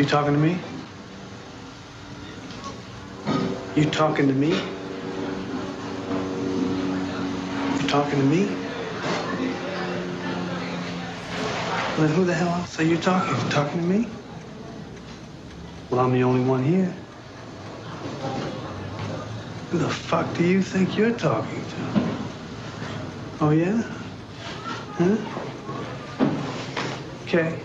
You talking to me? You talking to me? You talking to me? Well, then who the hell else are you talking to? Talking to me? Well, I'm the only one here. Who the fuck do you think you're talking to? Oh, yeah? Huh? Okay.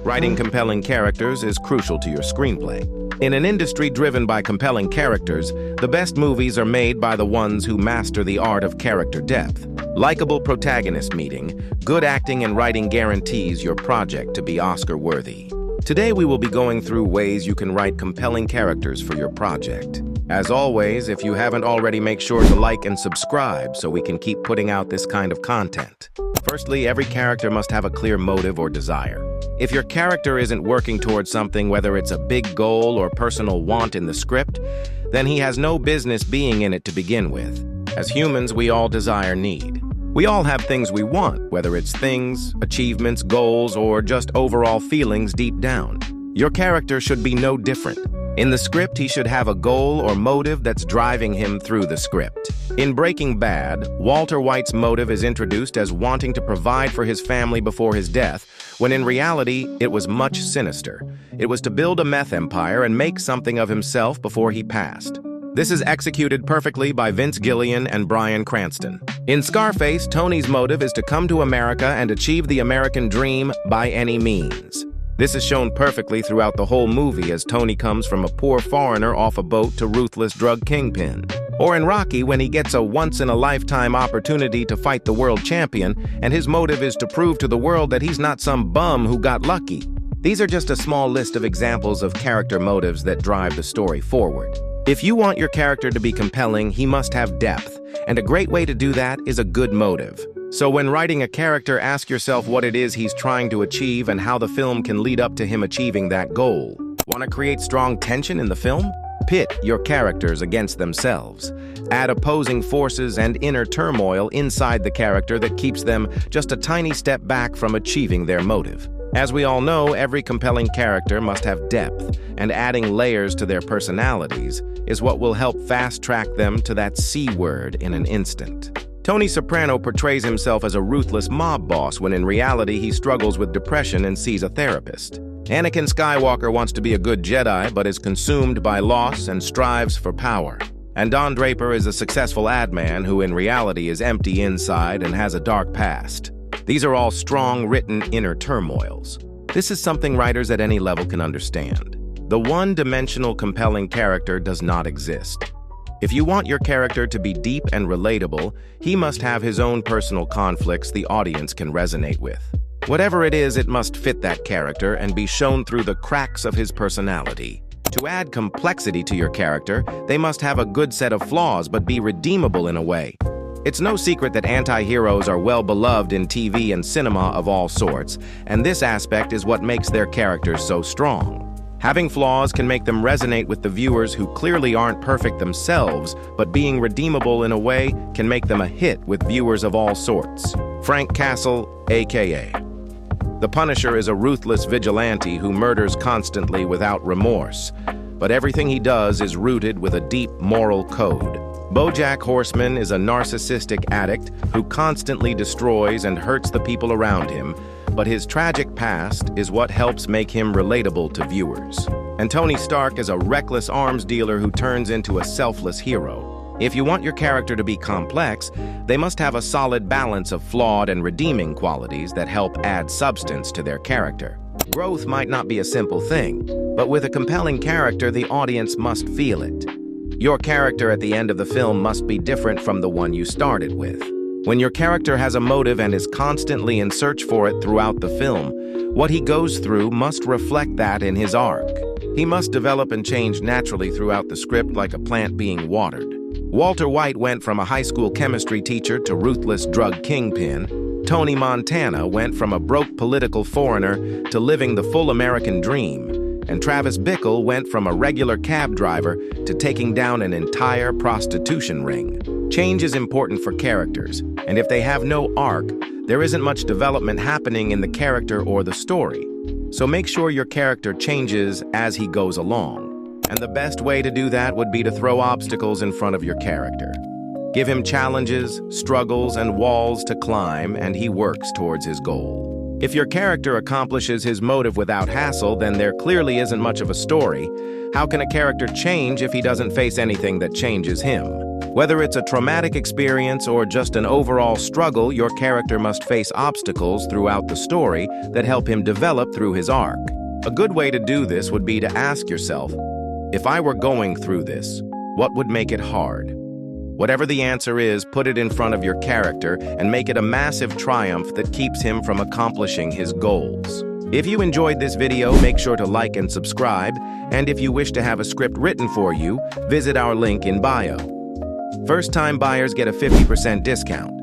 Writing compelling characters is crucial to your screenplay. In an industry driven by compelling characters, the best movies are made by the ones who master the art of character depth. Likeable protagonist meeting, good acting and writing guarantees your project to be Oscar-worthy. Today we will be going through ways you can write compelling characters for your project. As always, if you haven't already, make sure to like and subscribe so we can keep putting out this kind of content. Firstly, every character must have a clear motive or desire. If your character isn't working towards something, whether it's a big goal or personal want in the script, then he has no business being in it to begin with. As humans, we all desire need. We all have things we want, whether it's things, achievements, goals, or just overall feelings deep down. Your character should be no different. In the script, he should have a goal or motive that's driving him through the script. In Breaking Bad, Walter White's motive is introduced as wanting to provide for his family before his death, when in reality, it was much sinister. It was to build a meth empire and make something of himself before he passed. This is executed perfectly by Vince Gilligan and Bryan Cranston. In Scarface, Tony's motive is to come to America and achieve the American dream by any means. This is shown perfectly throughout the whole movie as Tony comes from a poor foreigner off a boat to ruthless drug kingpin. Or in Rocky, when he gets a once-in-a-lifetime opportunity to fight the world champion, and his motive is to prove to the world that he's not some bum who got lucky. These are just a small list of examples of character motives that drive the story forward. If you want your character to be compelling, he must have depth, and a great way to do that is a good motive. So when writing a character, ask yourself what it is he's trying to achieve and how the film can lead up to him achieving that goal. Want to create strong tension in the film? Pit your characters against themselves. Add opposing forces and inner turmoil inside the character that keeps them just a tiny step back from achieving their motive. As we all know, every compelling character must have depth, and adding layers to their personalities is what will help fast-track them to that C word in an instant. Tony Soprano portrays himself as a ruthless mob boss when in reality he struggles with depression and sees a therapist. Anakin Skywalker wants to be a good Jedi but is consumed by loss and strives for power. And Don Draper is a successful ad man who in reality is empty inside and has a dark past. These are all strong, written inner turmoils. This is something writers at any level can understand. The one-dimensional compelling character does not exist. If you want your character to be deep and relatable, he must have his own personal conflicts the audience can resonate with. Whatever it is, it must fit that character and be shown through the cracks of his personality. To add complexity to your character, they must have a good set of flaws but be redeemable in a way. It's no secret that anti-heroes are well beloved in TV and cinema of all sorts, and this aspect is what makes their characters so strong. Having flaws can make them resonate with the viewers who clearly aren't perfect themselves, but being redeemable in a way can make them a hit with viewers of all sorts. Frank Castle, a.k.a. The Punisher, is a ruthless vigilante who murders constantly without remorse, but everything he does is rooted with a deep moral code. BoJack Horseman is a narcissistic addict who constantly destroys and hurts the people around him, but his tragic past is what helps make him relatable to viewers. And Tony Stark is a reckless arms dealer who turns into a selfless hero. If you want your character to be complex, they must have a solid balance of flawed and redeeming qualities that help add substance to their character. Growth might not be a simple thing, but with a compelling character, the audience must feel it. Your character at the end of the film must be different from the one you started with. When your character has a motive and is constantly in search for it throughout the film, what he goes through must reflect that in his arc. He must develop and change naturally throughout the script like a plant being watered. Walter White went from a high school chemistry teacher to ruthless drug kingpin. Tony Montana went from a broke political foreigner to living the full American dream. And Travis Bickle went from a regular cab driver to taking down an entire prostitution ring. Change is important for characters, and if they have no arc, There isn't much development happening in the character or the story, so make sure your character changes as he goes along. And the best way to do that would be to throw obstacles in front of your character. Give him challenges, struggles, and walls to climb, and he works towards his goal. If your character accomplishes his motive without hassle, then there clearly isn't much of a story. How can a character change if he doesn't face anything that changes him? Whether it's a traumatic experience or just an overall struggle, your character must face obstacles throughout the story that help him develop through his arc. A good way to do this would be to ask yourself, if I were going through this, what would make it hard? Whatever the answer is, put it in front of your character and make it a massive triumph that keeps him from accomplishing his goals. If you enjoyed this video, make sure to like and subscribe, and if you wish to have a script written for you, visit our link in bio. First-time buyers get a 50% discount.